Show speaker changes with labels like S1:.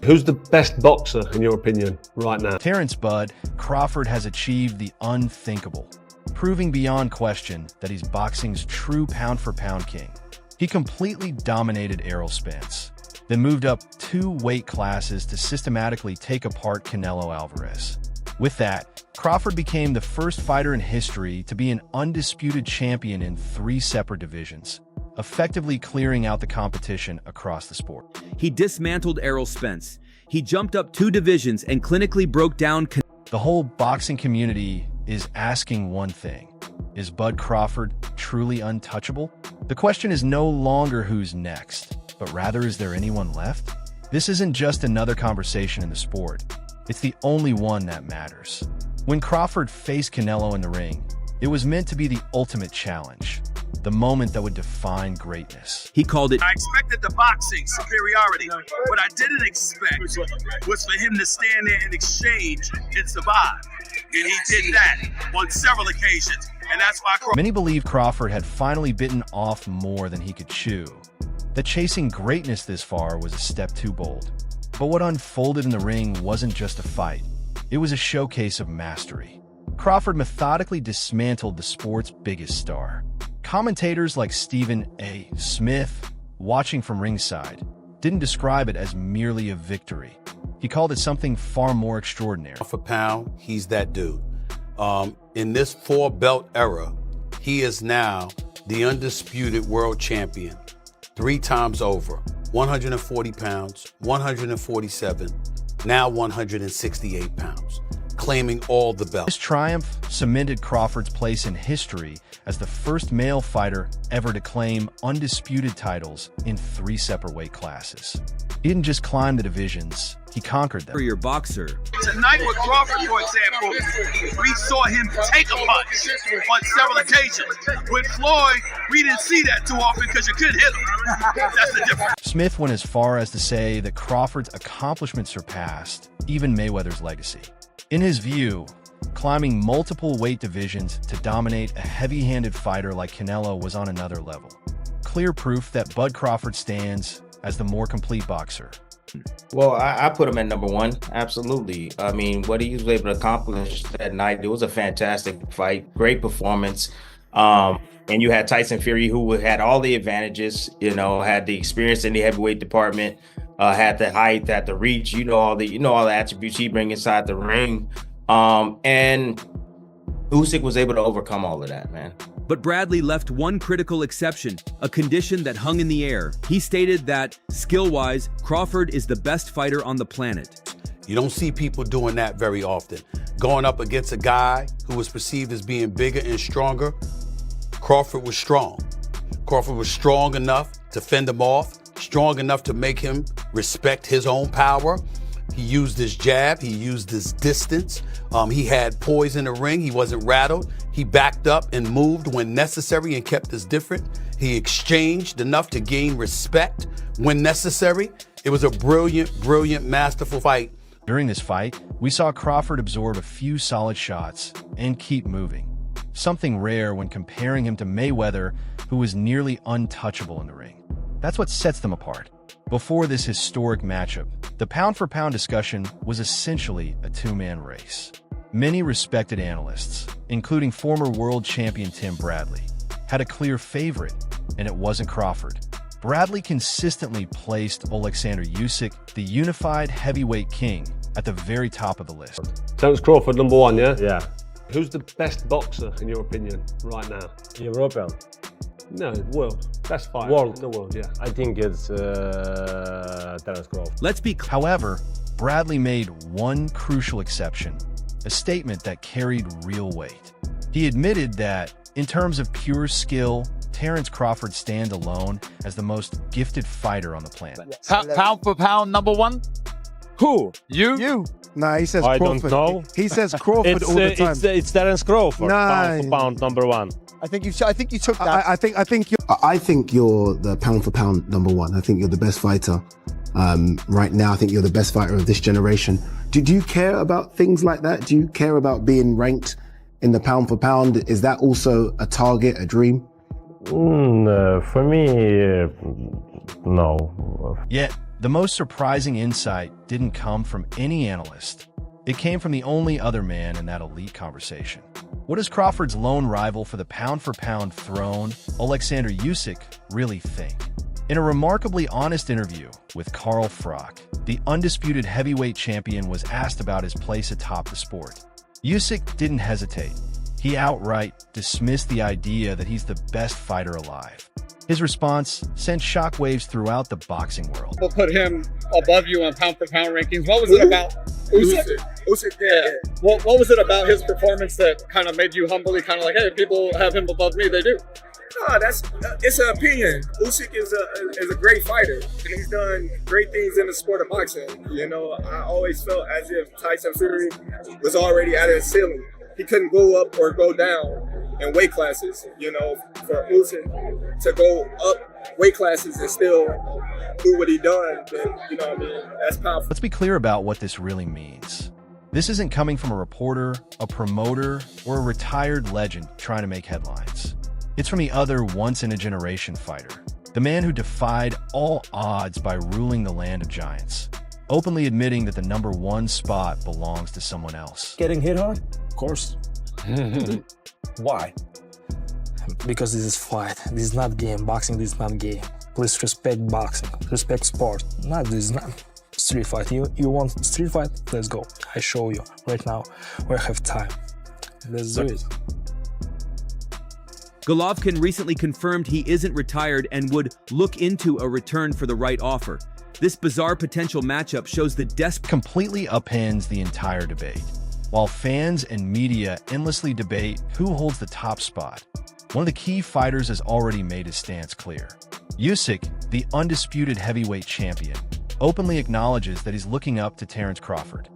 S1: Who's the best boxer, in your opinion, right now?
S2: Terence "Bud" Crawford has achieved the unthinkable, proving beyond question that he's boxing's true pound-for-pound king. He completely dominated Errol Spence, then moved up 2 weight classes to systematically take apart Canelo Alvarez. With that, Crawford became the first fighter in history to be an undisputed champion in 3 separate divisions, effectively clearing out the competition across the sport.
S3: He dismantled Errol Spence. He jumped up 2 divisions and clinically broke down.
S2: The whole boxing community is asking one thing. Is Bud Crawford truly untouchable? The question is no longer who's next, but rather is there anyone left? This isn't just another conversation in the sport. It's the only one that matters. When Crawford faced Canelo in the ring, it was meant to be the ultimate challenge, the moment that would define greatness.
S3: He called it,
S4: I expected the boxing superiority. What I didn't expect was for him to stand there and exchange and survive. And he did that on several occasions. And that's why
S2: Many believe Crawford had finally bitten off more than he could chew. That chasing greatness this far was a step too bold. But what unfolded in the ring wasn't just a fight. It was a showcase of mastery. Crawford methodically dismantled the sport's biggest star. Commentators like Stephen A. Smith, watching from ringside, didn't describe it as merely a victory. He called it something far more extraordinary.
S5: For pound, he's that dude. In this 4-belt era, he is now the undisputed world champion 3 times over. 140 pounds, 147, now 168 pounds, claiming all the belts.
S2: This triumph cemented Crawford's place in history as the first male fighter ever to claim undisputed titles in 3 separate weight classes. He didn't just climb the divisions, he conquered them.
S3: for your boxer.
S4: tonight with Crawford, for example, we saw him take a punch on several occasions. With Floyd, we didn't see that too often because you couldn't hit him. That's the difference.
S2: Smith went as far as to say that Crawford's accomplishments surpassed even Mayweather's legacy. In his view, climbing multiple weight divisions to dominate a heavy-handed fighter like Canelo was on another level. Clear proof that Bud Crawford stands as the more complete boxer.
S6: Well, I put him at number 1. Absolutely. I mean, what he was able to accomplish that night, it was a fantastic fight, great performance. And you had Tyson Fury, who had all the advantages, you know, had the experience in the heavyweight department, had the height, had the reach, all the attributes he brings inside the ring. And Usyk was able to overcome all of that, man.
S3: But Bradley left one critical exception, a condition that hung in the air. He stated that, skill-wise, Crawford is the best fighter on the planet.
S5: You don't see people doing that very often. Going up against a guy who was perceived as being bigger and stronger, Crawford was strong. Crawford was strong enough to fend him off, strong enough to make him respect his own power. He used his jab, he used his distance. He had poise in the ring, he wasn't rattled. He backed up and moved when necessary and kept us different. He exchanged enough to gain respect when necessary. It was a brilliant, brilliant, masterful fight.
S2: During this fight, we saw Crawford absorb a few solid shots and keep moving. Something rare when comparing him to Mayweather, who was nearly untouchable in the ring. That's what sets them apart. Before this historic matchup, the pound-for-pound discussion was essentially a two-man race. Many respected analysts, including former world champion Tim Bradley, had a clear favorite, and it wasn't Crawford. Bradley consistently placed Alexander Usyk, the unified heavyweight king, at the very top of the list.
S1: Terence Crawford, number 1, yeah?
S7: Yeah.
S1: Who's the best boxer, in your opinion, right now?
S7: European.
S1: No, world. Best fighter
S7: World.
S1: in the world, yeah.
S7: I think it's Terence Crawford.
S3: Let's be
S2: However, Bradley made one crucial exception, a statement that carried real weight. He admitted that, in terms of pure skill, Terence Crawford stands alone as the most gifted fighter on the planet.
S8: Pound for pound, number 1? Who? You?
S9: Nah, he says
S7: I
S9: Crawford.
S7: don't know.
S9: He says Crawford all the time.
S7: It's Terence Crawford,
S9: Nah.
S7: pound for pound, number 1.
S8: I think you took that.
S9: I think you're the pound for pound number 1. I think you're the best fighter right now. I think you're the best fighter of this generation. Do you care about things like that? Do you care about being ranked in the pound for pound? Is that also a target, a dream?
S7: For me, no.
S2: Yet, The most surprising insight didn't come from any analyst. It came from the only other man in that elite conversation. What does Crawford's lone rival for the pound-for-pound throne, Alexander Usyk, really think? In a remarkably honest interview with Carl Frock, the undisputed heavyweight champion was asked about his place atop the sport. Usyk didn't hesitate. He outright dismissed the idea that he's the best fighter alive. His response sent shockwaves throughout the boxing world.
S10: We'll put him above you on pound-for-pound rankings. What was it about Usyk? Usyk, yeah. What was it about his performance that kind of made you humbly kind of like, hey, people have him above me, they do?
S11: No, it's an opinion. Usyk is a great fighter, and he's done great things in the sport of boxing. You know, I always felt as if Tyson Fury was already at his ceiling. He couldn't go up or go down in weight classes. You know, for Usyk to go up weight classes and still do what he done, then, you know what I mean, that's powerful.
S2: Let's be clear about what this really means. This isn't coming from a reporter, a promoter, or a retired legend trying to make headlines. It's from the other once-in-a-generation fighter, the man who defied all odds by ruling the land of giants, openly admitting that the #1 spot belongs to someone else.
S12: Getting hit hard? Of course. Why? Because this is fight. This is not game. Boxing, this is not game. Please respect boxing. Respect sport. This is not street fight. You want street fight? Let's go. I show you right now. We have time. Let's do it.
S3: Golovkin recently confirmed he isn't retired and would look into a return for the right offer. This bizarre potential matchup shows the
S2: completely upends the entire debate. While fans and media endlessly debate who holds the top spot, one of the key fighters has already made his stance clear. Usyk, the undisputed heavyweight champion, openly acknowledges that he's looking up to Terence Crawford.